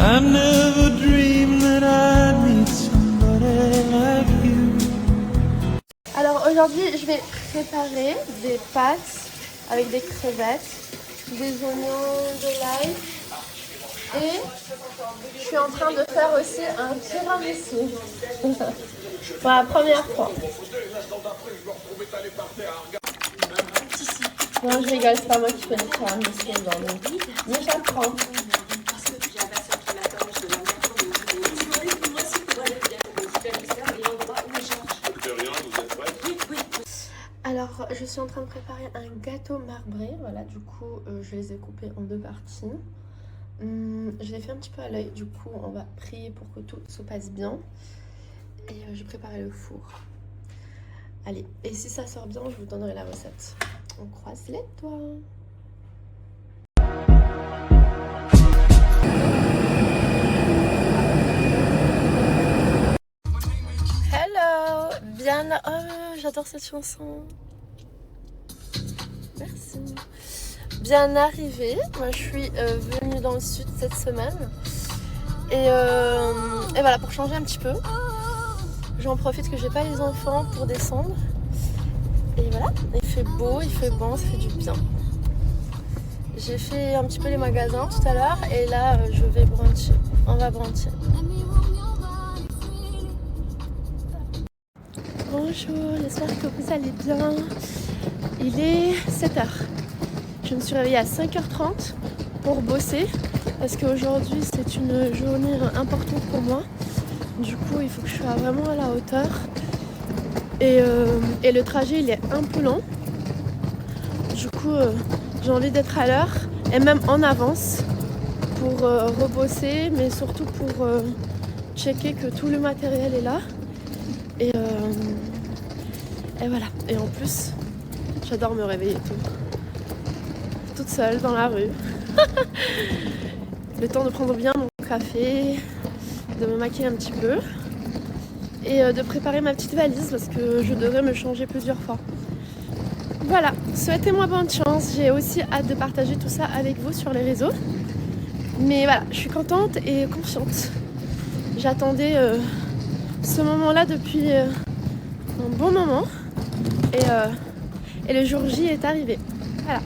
I never dreamed that I'd meet somebody like you. Alors aujourd'hui, je vais préparer des pâtes avec des crevettes, des oignons, de l'ail et je suis en train de faire aussi un tiramisu pour la première fois. Non, je rigole, c'est pas moi qui fais le tiramisu aujourd'hui, mais j'apprends. Alors, je suis en train de préparer un gâteau marbré. Voilà, du coup, je les ai coupés en deux parties. Je les fais un petit peu à l'œil. Du coup, on va prier pour que tout se passe bien. Et je vais préparer le four. Allez, et si ça sort bien, je vous donnerai la recette. On croise les doigts. Hello, bien... Oh, j'adore cette chanson. Merci. Bien arrivé. Moi, je suis venue dans le sud cette semaine. Et voilà, pour changer un petit peu. J'en profite que j'ai pas les enfants pour descendre. Et voilà, il fait beau, il fait bon, ça fait du bien. J'ai fait un petit peu les magasins tout à l'heure. Et là, je vais bruncher. On va bruncher. Bonjour, j'espère que vous allez bien. Il est 7h. Je me suis réveillée à 5h30 pour bosser parce qu'aujourd'hui c'est une journée importante pour moi. Du coup, il faut que je sois vraiment à la hauteur. Et le trajet il est un peu long. Du coup, j'ai envie d'être à l'heure et même en avance pour rebosser, mais surtout pour checker que tout le matériel est là. Et voilà. Et en plus, j'adore me réveiller toute seule dans la rue. Le temps de prendre bien mon café, de me maquiller un petit peu et de préparer ma petite valise parce que je devrais me changer plusieurs fois. Voilà, souhaitez-moi bonne chance. J'ai aussi hâte de partager tout ça avec vous sur les réseaux. Mais voilà, je suis contente et confiante. J'attendais ce moment-là depuis un bon moment et le jour J est arrivé. Voilà.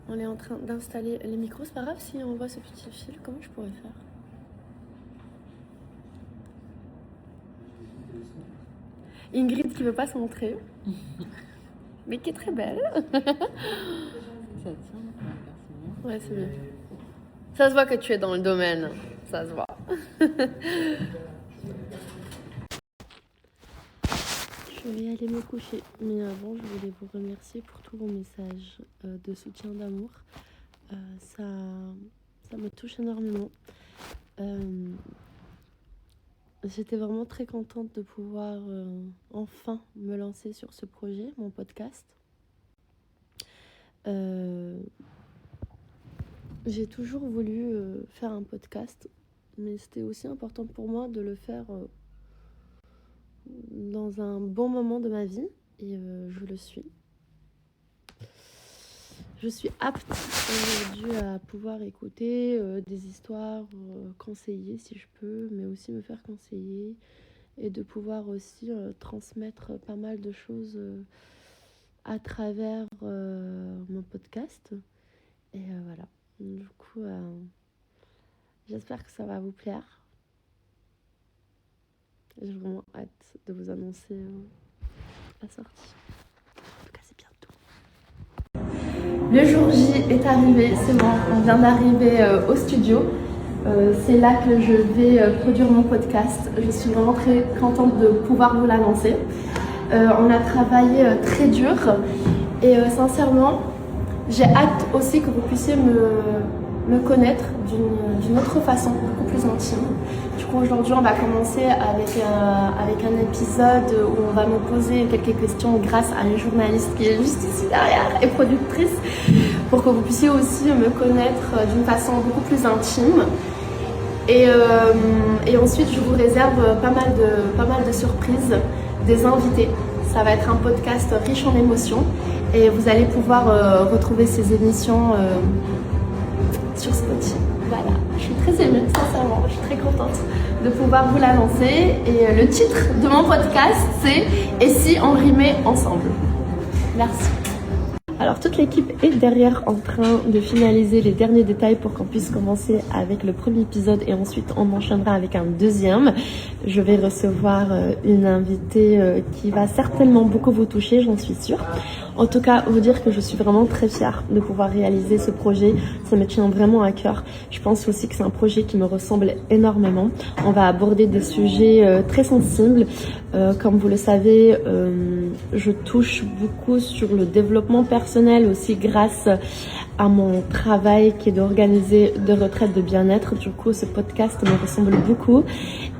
On est en train d'installer les micros. C'est pas grave si on voit ce petit fil. Comment je pourrais faire? Ingrid qui veut pas se montrer. Mais qui est très belle. Ouais, c'est bien. Ça se voit que tu es dans le domaine. Ça se voit. Je vais aller me coucher, mais avant je voulais vous remercier pour tous vos messages de soutien, d'amour. Ça me touche énormément. J'étais vraiment très contente de pouvoir enfin me lancer sur ce projet, mon podcast. J'ai toujours voulu faire un podcast, mais c'était aussi important pour moi de le faire dans un bon moment de ma vie et je le suis. Je suis apte aujourd'hui à pouvoir écouter des histoires, conseiller si je peux, mais aussi me faire conseiller et de pouvoir aussi transmettre pas mal de choses à travers mon podcast. Et voilà, du coup, j'espère que ça va vous plaire. J'ai vraiment hâte de vous annoncer la sortie. En tout cas, c'est bientôt. Le jour J est arrivé, c'est bon, on vient d'arriver au studio. C'est là que je vais produire mon podcast. Je suis vraiment très contente de pouvoir vous l'annoncer. On a travaillé très dur et sincèrement, j'ai hâte aussi que vous puissiez me connaître d'une autre façon, beaucoup plus intime. Du coup, aujourd'hui, on va commencer avec un épisode où on va me poser quelques questions grâce à une journaliste qui est juste ici derrière et productrice pour que vous puissiez aussi me connaître d'une façon beaucoup plus intime. Et ensuite, je vous réserve pas mal de surprises, des invités. Ça va être un podcast riche en émotions et vous allez pouvoir retrouver ces émissions sur Spotify. voilà, je suis très émue, sincèrement, je suis très contente de pouvoir vous l'annoncer. Et le titre de mon podcast, c'est « Et si on rimait ensemble ?» Merci. Alors toute l'équipe est derrière en train de finaliser les derniers détails pour qu'on puisse commencer avec le premier épisode et ensuite on enchaînera avec un deuxième. Je vais recevoir une invitée qui va certainement beaucoup vous toucher, j'en suis sûre. En tout cas, vous dire que je suis vraiment très fière de pouvoir réaliser ce projet. Ça me tient vraiment à cœur. Je pense aussi que c'est un projet qui me ressemble énormément. On va aborder des sujets très sensibles. Comme vous le savez, je touche beaucoup sur le développement personnel aussi grâce à mon travail qui est d'organiser des retraites de bien-être. Du coup, ce podcast me ressemble beaucoup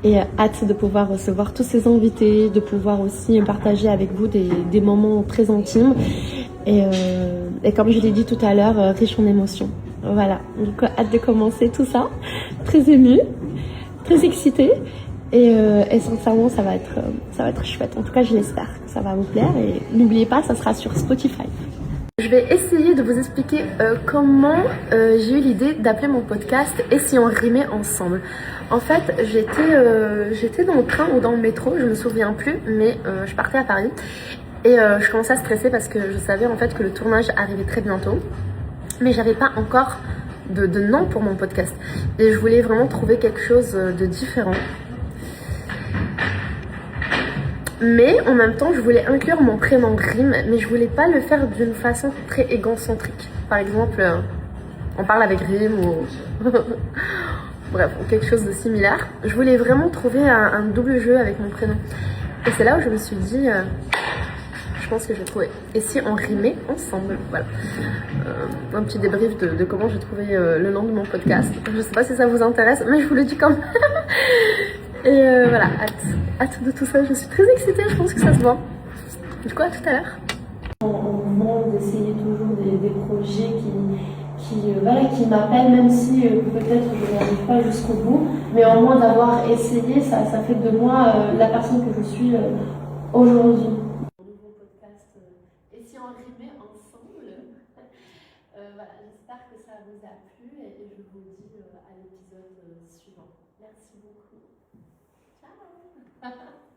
et hâte de pouvoir recevoir tous ces invités, de pouvoir aussi partager avec vous des moments très intimes et comme je l'ai dit tout à l'heure, riche en émotions. Voilà, donc hâte de commencer tout ça, très émue, très excitée. Et sincèrement, ça va être chouette. En tout cas, je l'espère que ça va vous plaire. Et n'oubliez pas, ça sera sur Spotify. Je vais essayer de vous expliquer comment j'ai eu l'idée d'appeler mon podcast « Et si on rimait ensemble ?» En fait, j'étais dans le train ou dans le métro, je me souviens plus, mais je partais à Paris. Et je commençais à stresser parce que je savais en fait que le tournage arrivait très bientôt. Mais j'avais pas encore de nom pour mon podcast. Et je voulais vraiment trouver quelque chose de différent. Mais en même temps, je voulais inclure mon prénom rime, mais je voulais pas le faire d'une façon très égocentrique. Par exemple, on parle avec rime ou bref, quelque chose de similaire. Je voulais vraiment trouver un double jeu avec mon prénom. Et c'est là où je me suis dit, je pense que j'ai trouvé. Et si on rimait ensemble, voilà. Un petit débrief de comment j'ai trouvé le nom de mon podcast. Je sais pas si ça vous intéresse, mais je vous le dis quand même. Et voilà, hâte de tout ça, je suis très excitée, je pense que ça se voit. Du coup, à tout à l'heure. On demande d'essayer toujours des projets qui m'appellent, même si peut-être je n'arrive pas jusqu'au bout, mais au moins d'avoir essayé, ça fait de moi la personne que je suis aujourd'hui. Un nouveau podcast, Et si on rimait ensemble. Voilà, j'espère que ça vous a plu et je vous dis à l'épisode suivant. Merci beaucoup. Ciao.